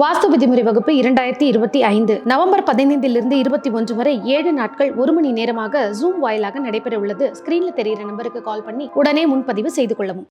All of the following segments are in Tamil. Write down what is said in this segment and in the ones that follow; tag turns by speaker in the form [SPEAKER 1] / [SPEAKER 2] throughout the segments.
[SPEAKER 1] வாஸ்து விதிமுறை வகுப்பு 2025 நவம்பர் 15 21 வரை 7 நாட்கள் 1 மணி நேரமாக ஜூம் வாயிலாக நடைபெற உள்ளது. ஸ்கிரீன்ல தெரிகிற நம்பருக்கு கால் பண்ணி உடனே முன்பதிவு செய்து கொள்ளவும்.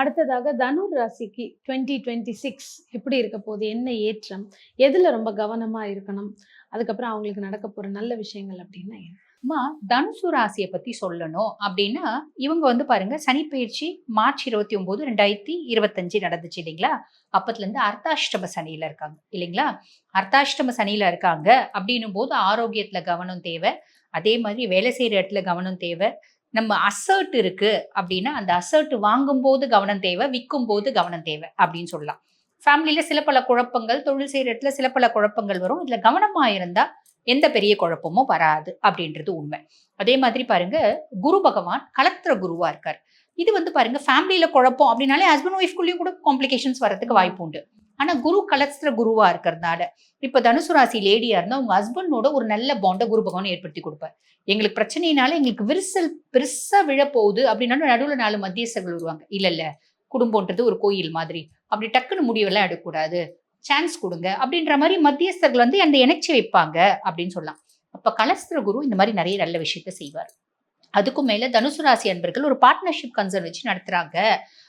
[SPEAKER 1] அடுத்ததாக தனுர் ராசிக்கு 2026 எப்படி இருக்க போகுது, என்ன ஏற்றம், எதுல ரொம்ப கவனமா இருக்கணும், அதுக்கப்புறம் அவங்களுக்கு நடக்க போற நல்ல விஷயங்கள் அப்படின்னா
[SPEAKER 2] அம்மா தனுசு ராசியை பத்தி சொல்லணும் அப்படின்னா இவங்க வந்து பாருங்க சனி பயிற்சி மார்ச் 29 2025 நடந்துச்சு இல்லைங்களா. அப்பத்துல இருந்து அர்த்தாஷ்டம சனியில இருக்காங்க இல்லைங்களா. அர்த்தாஷ்டம சனியில இருக்காங்க அப்படின்னும் போது ஆரோக்கியத்துல கவனம் தேவை. அதே மாதிரி வேலை செய்யற இடத்துல கவனம் தேவை. நம்ம அசர்ட் இருக்கு அப்படின்னா அந்த அசர்ட் வாங்கும் போது கவனம் தேவை, விற்கும் போது கவனம் தேவை அப்படின்னு சொல்லலாம். ஃபேமிலியில சில பல குழப்பங்கள், தொழில் செய்யற இடத்துல சில பல குழப்பங்கள் வரும். இதுல கவனமா இருந்தா எந்த பெரிய குழப்பமும் வராது அப்படின்றது உண்மை. அதே மாதிரி பாருங்க, குரு பகவான் கலத்திர குருவா இருக்கார். இது வந்து பாருங்க ஃபேமிலியில குழப்பம் அப்படின்னாலே ஹஸ்பண்ட் ஒய்ஃப்குள்ளேயும் கூட காம்ப்ளிகேஷன்ஸ் வரதுக்கு வாய்ப்பு உண்டு. ஆனா குரு கலத்திர குருவா இருக்கிறதுனால இப்ப தனுசு ராசி லேடியா இருந்தா உங்க ஹஸ்பண்டோட ஒரு நல்ல பாண்டை குரு பகவான் ஏற்படுத்தி கொடுப்பார். எங்களுக்கு பிரச்சனைனால எங்களுக்கு விரிசல் பெருசா விழ போகுது அப்படின்னாலும் நடுவுல 4 மத்தியஸ்தர்கள் வருவாங்க. இல்ல குடும்பம்ன்றது ஒரு கோயில் மாதிரி, அப்படி டக்குன்னு முடிவெல்லாம் எடுக்கக்கூடாது, சான்ஸ் கொடுங்க அப்படின்ற மாதிரி மத்தியஸ்தர்கள் வந்து அந்த இணைச்சி வைப்பாங்க அப்படின்னு சொல்லலாம். அப்ப கலஸ்திர குரு இந்த மாதிரி நிறைய நல்ல விஷயத்த செய்வார். அதுக்கும் மேல தனுசு ராசி அன்பர்கள் ஒரு பார்ட்னர்ஷிப் கன்சர்ன் வச்சு நடத்துறாங்க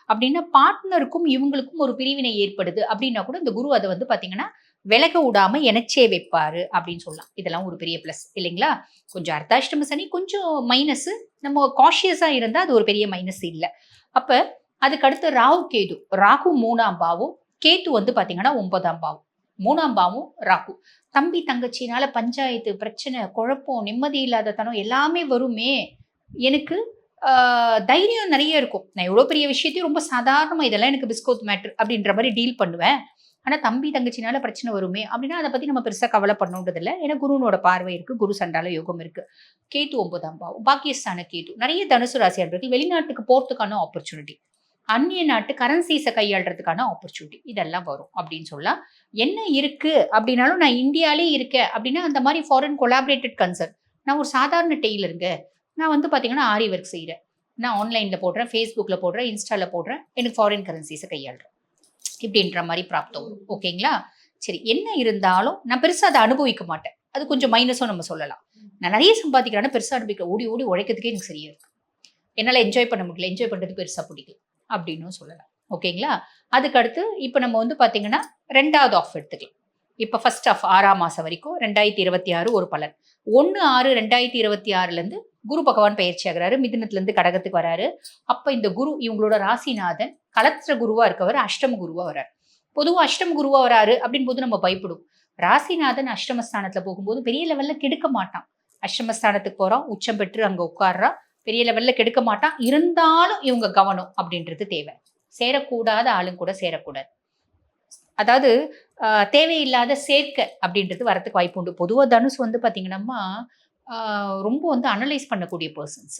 [SPEAKER 2] அப்படின்னா பார்ட்னருக்கும் இவங்களுக்கும் ஒரு பிரிவினை ஏற்படுது அப்படின்னா கூட இந்த குரு அதை வந்து பாத்தீங்கன்னா விலக விடாம இணைச்சே வைப்பாரு அப்படின்னு சொல்லலாம். இதெல்லாம் ஒரு பெரிய பிளஸ் இல்லைங்களா. கொஞ்சம் அர்த்தாஷ்டம சனி கொஞ்சம் மைனஸ், நம்ம காஷியஸா இருந்தா அது ஒரு பெரிய மைனஸ் இல்லை. அப்ப அதுக்கு அடுத்து ராகு கேது. ராகு 3ஆம் பாவம், கேத்து வந்து பாத்தீங்கன்னா 9ஆம் பாவம். 3ஆம் பாவம் ராகு. தம்பி தங்கச்சினால பஞ்சாயத்து, பிரச்சனை, குழப்பம், நிம்மதி இல்லாத தனம் எல்லாமே வருமே. எனக்கு தைரியம் நிறைய இருக்கும். நான் எவ்வளோ பெரிய விஷயத்தையும் ரொம்ப சாதாரணமா இதெல்லாம் எனக்கு பிஸ்கோத் மேட்ரு அப்படின்ற மாதிரி டீல் பண்ணுவேன். ஆனா தம்பி தங்கச்சினால பிரச்சனை வருமே அப்படின்னா அதை பத்தி நம்ம பெருசா கவலை பண்ணணுன்றது இல்லை. ஏன்னா குருனோட பார்வை இருக்கு, குரு சண்டால யோகம் இருக்கு. கேத்து 9ஆம் பாவம், பாக்கியஸ்தான கேத்து. நிறைய தனுசு ராசி அன்பர்கள் வெளிநாட்டுக்கு போறதுக்கான ஆப்பர்ச்சுனிட்டி, அந்நிய நாட்டு கரன்சிஸை கையாளுறதுக்கான ஆப்பர்ச்சுனிட்டி இதெல்லாம் வரும் அப்படின்னு சொல்லலாம். என்ன இருக்கு அப்படின்னாலும் நான் இந்தியாலே இருக்கேன் அப்படின்னா அந்த மாதிரி ஃபாரின் கொலாபரேட்டட் கன்சர்ன். நான் ஒரு சாதாரண டெய்லருங்க, நான் வந்து பார்த்தீங்கன்னா ஆரி ஒர்க் செய்கிறேன், நான் ஆன்லைனில் போடுறேன், ஃபேஸ்புக்கில் போடுறேன், இன்ஸ்டாவில் போடுறேன், எனக்கு ஃபாரின் கரன்சிஸை கையாளுறேன் இப்படின்ற மாதிரி பிராப்தம் வரும். ஓகேங்களா. சரி, என்ன இருந்தாலும் நான் பெருசாக அதை அனுபவிக்க மாட்டேன். அது கொஞ்சம் மைனஸும் நம்ம சொல்லலாம். நான் நிறைய சம்பாதிக்கிறேன்னா பெருசாக அனுபவிக்க ஓடி ஓடி உழைக்கிறதுக்கே எனக்கு சரியா இருக்கு. என்னால் என்ஜாய் பண்ண முடியல, என்ஜாய் பண்ணுறது பெருசாக பிடிக்கல அப்படின்னு சொல்லலாம். ஓகேங்களா. அதுக்கு அடுத்து இப்போ நம்ம வந்து பார்த்தீங்கன்னா 2வது ஆஃப் எடுத்துக்கலாம். இப்போ ஃபர்ஸ்ட் ஆஃப் 6ஆம் மாதம் வரைக்கும் 2026 ஒரு பலன். 1/6/2026 குரு பகவான் பயிற்சி ஆகிறாரு, மிதுனத்திலிருந்து கடகத்துக்கு வராரு. அப்ப இந்த குரு இவங்களோட ராசிநாதன் கலத்திர குருவா இருக்கவர் அஷ்டம குருவா வர்றாரு. பொதுவா அஷ்டம குருவா வராரு அப்படின் போது நம்ம பயப்படுவோம். ராசிநாதன் அஷ்டமஸ்தானத்துல போகும்போது பெரிய லெவல்ல கெடுக்க மாட்டான். அஷ்டமஸ்தானத்துக்கு போறோம், உச்சம் பெற்று அங்க உட்கார்றா, பெரிய லெவல்ல கெடுக்க மாட்டான். இருந்தாலும் இவங்க கவனம் அப்படின்றது தேவை. சேரக்கூடாத ஆளும் கூட சேரக்கூடாது. அதாவது தேவையில்லாத சேர்க்கை அப்படின்றது வரத்துக்கு வாய்ப்பு உண்டு. பொதுவாக தனுஷ் வந்து பார்த்தீங்கன்னா ரொம்ப வந்து அனலைஸ் பண்ணக்கூடிய பர்சன்ஸ்.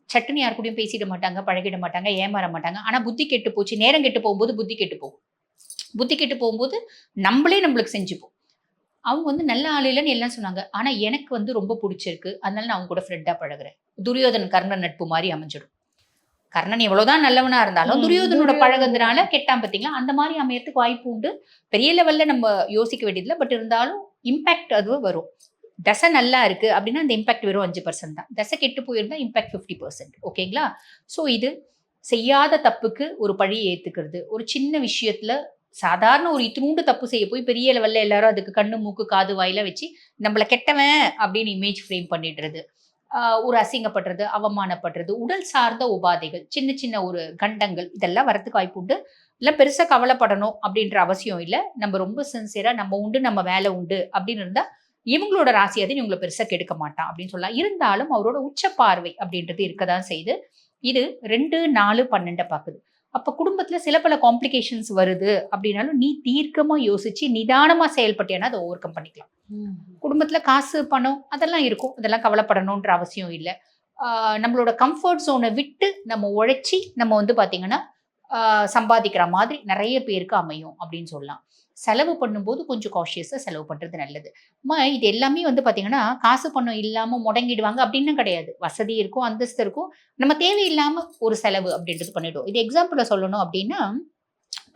[SPEAKER 2] சட்டுன்னு யார் கூடயும் பேசிட மாட்டாங்க, பழகிட மாட்டாங்க, ஏமாற மாட்டாங்க. ஆனால் புத்தி கெட்டு போச்சு, நேரம் கெட்டு போகும்போது புத்தி கெட்டு போகும். புத்தி கெட்டு போகும்போது நம்மளே நம்மளுக்கு செஞ்சுப்போம். அவங்க வந்து நல்ல ஆள் இல்லைன்னு எல்லாம் சொன்னாங்க. ஆனால் எனக்கு வந்து ரொம்ப பிடிச்சிருக்கு, அதனால நான் அவங்க கூட ஃப்ரெண்டாக பழகுறேன். துரியோதன் கர்ணன் நட்பு மாதிரி அமைஞ்சிடும். கர்ணன் எவ்வளவுதான் நல்லவனா இருந்தாலும் துரியோதனோட பழகுறதுனால கெட்டான் பார்த்தீங்களா. அந்த மாதிரி அமையறதுக்கு வாய்ப்பு உண்டு. பெரிய லெவல்ல நம்ம யோசிக்க வேண்டியதில்லை. பட் இருந்தாலும் இம்பாக்ட் அது வரும். தசை நல்லா இருக்கு அப்படின்னா அந்த இம்பாக்ட் வெறும் 5% தான். தசை கெட்டு போயிருந்தா இம்பாக்ட் 50%. ஓகேங்களா. ஸோ இது செய்யாத தப்புக்கு ஒரு பழி ஏத்துக்கிறது. ஒரு சின்ன விஷயத்துல சாதாரண ஒரு இத்தினூண்டு தப்பு செய்ய போய் பெரிய லெவல்ல எல்லாரும் அதுக்கு கண்ணு மூக்கு காது வாயில வச்சு நம்மளை கெட்டவன் அப்படின்னு இமேஜ் ஃப்ரேம் பண்ணிடுறது, ஒரு அசிங்கப்படுறது, அவமானப்படுறது, உடல் சார்ந்த உபாதைகள், சின்ன சின்ன ஒரு கண்டங்கள் இதெல்லாம் வரத்துக்கு வாய்ப்பு உண்டு. இல்லை பெருசாக கவலைப்படணும் அப்படின்ற அவசியம் இல்லை. நம்ம ரொம்ப சின்சியரா நம்ம உண்டு நம்ம வேலை உண்டு அப்படின்னு இருந்தா இவங்களோட ராசி அது இவங்களை பெருசாக கெடுக்க மாட்டான் அப்படின்னு சொல்லலாம். இருந்தாலும் அவரோட உச்ச பார்வை அப்படின்றது இருக்கதான் செய்து. இது 2, 4, 12 பார்க்குது. அப்ப குடும்பத்துல சில பல காம்ப்ளிகேஷன்ஸ் வருது அப்படின்னாலும் நீ தீர்க்கமா யோசிச்சு நிதானமா செயல்பட்டேன்னா அதை ஓவர் கம் பண்ணிக்கலாம். குடும்பத்துல காசு பணம் அதெல்லாம் இருக்கும், அதெல்லாம் கவலைப்படணுன்ற அவசியம் இல்லை. நம்மளோட கம்ஃபர்ட் ஜோனை விட்டு நம்ம உழைச்சி நம்ம வந்து பாத்தீங்கன்னா சம்பாதிக்கிற மாதிரி நிறைய பேருக்கு அமையும் அப்படின்னு சொல்லலாம். செலவு பண்ணும்போது கொஞ்சம் காஷியஸா செலவு பண்றது நல்லது. இது எல்லாமே வந்து பாத்தீங்கன்னா காசு பணம் இல்லாம முடங்கிடுவாங்க அப்படின்னு கிடையாது. வசதி இருக்கும், அந்தஸ்து இருக்கும். நம்ம தேவையில்லாம ஒரு செலவு அப்படின்றது பண்ணிடுவோம். இது எக்ஸாம்பிள சொல்லணும் அப்படின்னா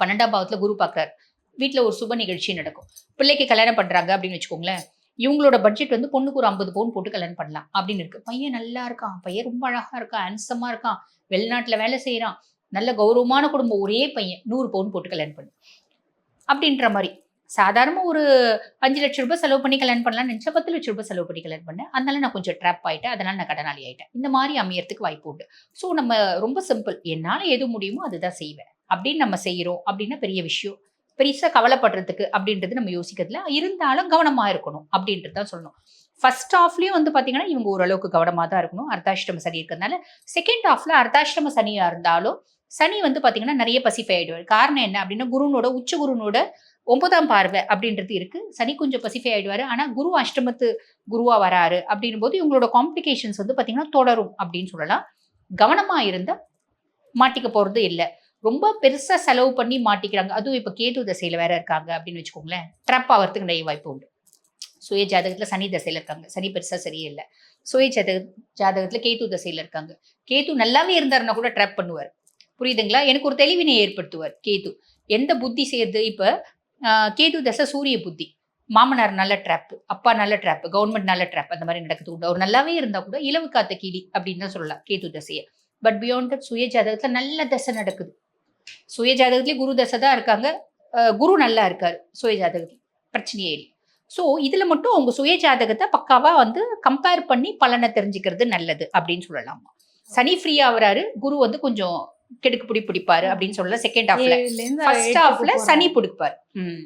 [SPEAKER 2] 12ஆம் பாவத்துல குரு பார்க்குறாரு. வீட்ல ஒரு சுப நிகழ்ச்சி நடக்கும். பிள்ளைக்கு கல்யாணம் பண்றாங்க அப்படின்னு வச்சுக்கோங்களேன். இவங்களோட பட்ஜெட் வந்து பொண்ணுக்கு ஒரு 50 பவுன் போட்டு கல்யாணம் பண்ணலாம் அப்படின்னு இருக்கு. பையன் நல்லா இருக்கான். பையன் ரொம்ப அழகா இருக்கான். ஹேண்ட்ஸமா இருக்கான். வெளிநாட்டுல வேலை செய்றான். நல்ல கௌரவமான குடும்பம். ஒரே பையன் 100 பவுன் போட்டு கல்யாணம் பண்ணு. அப்படின்ற மாரி. சாதாரணமா ஒரு ரூ. 5,00,000 செலவு பண்ணி கல்யாணம் பண்ணலாம்னு நினைச்சா, ரூ. 10,00,000 செலவு பண்ணி கல்யாணம் பண்ணேன். அதனால நான் கொஞ்சம் ட்ராப் ஆயிட்டேன். அதனால நான் கடனாளி ஆயிட்டேன். இந்த மாரி அமையறதுக்கு வாய்ப்பு உண்டு. ஸோ நம்ம ரொம்ப சிம்பிள். என்னால எது முடியுமோ அதுதான் செய்வேன். அப்படின்னு நம்ம செய்றோம் அப்படின்னா பெரிய விஷயம். பெருசா கவலைப்படுறதுக்கு அப்படின்றது நம்ம யோசிக்கிறதுல இருந்தாலும் கவனமா இருக்கணும் அப்படின்றது தான் சொல்லணும். ஃபர்ஸ்ட் ஹாஃப்லயும் வந்து பாத்தீங்கன்னா இவங்க ஓரளவுக்கு கவனமா தான் இருக்கணும். அர்த்தாஷ்டம சனி இருக்கிறதுனால. செகண்ட் ஹாஃப்ல அர்த்தாஷ்டம சனியா இருந்தாலும் சனி வந்து பாத்தீங்கன்னா நிறைய பசிஃபை ஆயிடுவாரு. காரணம் என்ன அப்படின்னா குருனோட உச்ச குருனோட 9ஆம் பார்வை அப்படின்றது இருக்கு. சனி கொஞ்சம் பசிஃபை ஆயிடுவாரு. ஆனா குரு அஷ்டமத்து குருவா வராரு அப்படின்னும் போது இவங்களோட காம்ப்ளிகேஷன்ஸ் வந்து பாத்தீங்கன்னா தொடரும் அப்படின்னு சொல்லலாம். கவனமா இருந்தா மாட்டிக்க போறது இல்ல. ரொம்ப பெருசா செலவு பண்ணி மாட்டிக்கிறாங்க. அதுவும் இப்ப கேது தசையில வேற இருக்காங்க அப்படின்னு வச்சுக்கோங்களேன். ட்ராப் ஆவறதுக்கு நிறைய வாய்ப்பு உண்டு. சுய ஜாதகத்துல சனி தசையில இருக்காங்க. சனி பெருசா சரியில்ல. சுய ஜாதகத்துல கேது தசையில இருக்காங்க. கேது நல்லாவே இருந்தாருன்னா கூட ட்ராப் பண்ணுவாரு. புரியுதுங்களா? எனக்கு ஒரு தெளிவினை ஏற்படுத்துவார் கேது. எந்த புத்தி செய்யுது இப்ப கேது தசை சூரிய புத்தி. மாமனார் நல்ல ட்ராப், அப்பா நல்ல ட்ராப், கவர்மெண்ட் நல்ல ட்ராப் அந்த மாதிரி நடக்குது உண்டு. அவர் நல்லாவே இருந்தா கூட இலவு காத்த கிளி அப்படின்னு தான் சொல்லலாம் கேது தசையை. பட் பியாண்ட் தட் சுய ஜாதகத்துல நல்ல தசை நடக்குது. சுய ஜாதகத்திலே குரு தசை தான் இருக்காங்க. குரு நல்லா இருக்காரு சுய ஜாதகத்துல. பிரச்சனையே இல்லை. ஸோ இதுல மட்டும் அவங்க சுய ஜாதகத்தை பக்காவா வந்து கம்பேர் பண்ணி பலனை தெரிஞ்சுக்கிறது நல்லது அப்படின்னு சொல்லலாம். சனி ஃப்ரீயா வராரு. குரு வந்து கொஞ்சம் கெடுக்கு பிடிப்பாரு அப்படின்னு சொல்லலாம். செகண்ட் ஹாஃப்ல ஃபர்ஸ்ட் ஹாஃப்ல சனி பிடிப்பாரு.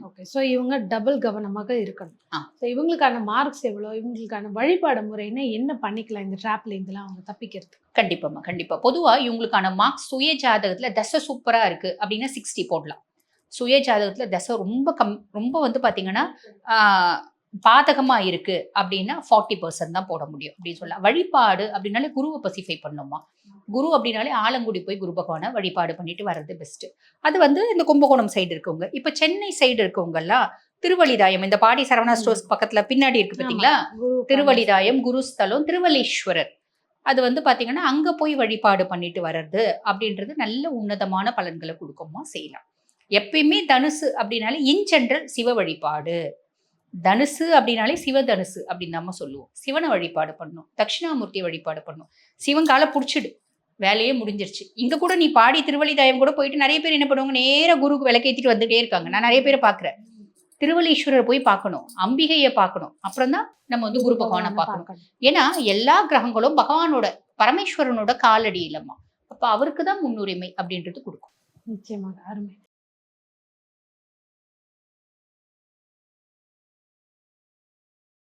[SPEAKER 1] ஓகே. சோ இவங்க டபுள் கவனமாக இருக்கணும்.
[SPEAKER 2] ஆ.
[SPEAKER 1] சோ இவங்களுக்கான மார்க்ஸ் எவ்வளவு, இவங்களுக்கான வழிபாடு முறைன்னா என்ன பண்ணிக்கலாம் இந்த ட்ராப்ல இருந்தெல்லாம் அவங்க தப்பிக்கிறது?
[SPEAKER 2] கண்டிப்பாமா, கண்டிப்பா. பொதுவா இவங்களுக்கான மார்க்ஸ் சுய ஜாதகத்துல தசை சூப்பரா இருக்கு அப்படின்னா 60 போடலாம். சுய ஜாதகத்துல தசை ரொம்ப வந்து பாத்தீங்கன்னா பாதகமா இருக்கு அப்படின்னா 40% தான் போட முடியும் அப்படின்னு சொல்லலாம். வழிபாடு அப்படின்னாலே குருவை பசிஃபை பண்ணுமா. குரு அப்படின்னாலே ஆலங்குடி போய் குரு பகவானை வழிபாடு பண்ணிட்டு வர்றது பெஸ்ட். அது வந்து இந்த கும்பகோணம் சைடு இருக்கவங்க. இப்ப சென்னை சைடு இருக்கவங்க எல்லாம் திருவழிதாயம், இந்த பாடி சரவணா ஸ்டோர்ஸ் பக்கத்துல பின்னாடி இருக்கு பாத்தீங்களா, திருவழிதாயம், குருஸ்தலம், திருவள்ளீஸ்வரர். அது வந்து பாத்தீங்கன்னா அங்க போய் வழிபாடு பண்ணிட்டு வர்றது அப்படின்றது நல்ல உன்னதமான பலன்களை கொடுக்குமா செய்யலாம். எப்பயுமே தனுசு அப்படின்னாலே இன் ஜெனரல் சிவ வழிபாடு. தனுசு அப்படின்னாலே சிவதனுசு அப்படின்னு நம்ம சொல்லுவோம். சிவனை வழிபாடு பண்ணணும். தட்சிணாமூர்த்தியை வழிபாடு பண்ணணும். சிவன் காலை புடிச்சிடு, வேலையே முடிஞ்சிருச்சு. இங்க கூட நீ பாடி திருவழிதாயம் கூட போயிட்டு நிறைய பேர் என்ன பண்ணுவாங்க, நேரா குருக்கு விளக்கேத்திட்டு வந்துட்டே இருக்காங்க. நான் நிறைய பேரை பாக்குறேன். திருவள்ளீஸ்வரர் போய் பார்க்கணும், அம்பிகையை பார்க்கணும், அப்புறம் தான் நம்ம வந்து குரு பகவானை பார்க்கணும். ஏன்னா எல்லா கிரகங்களும் பகவானோட பரமேஸ்வரனோட காலடி இல்லம்மா. அப்ப அவருக்கு தான் முன்னுரிமை அப்படின்றது கொடுக்கும்.
[SPEAKER 1] நிச்சயமாக அருமை.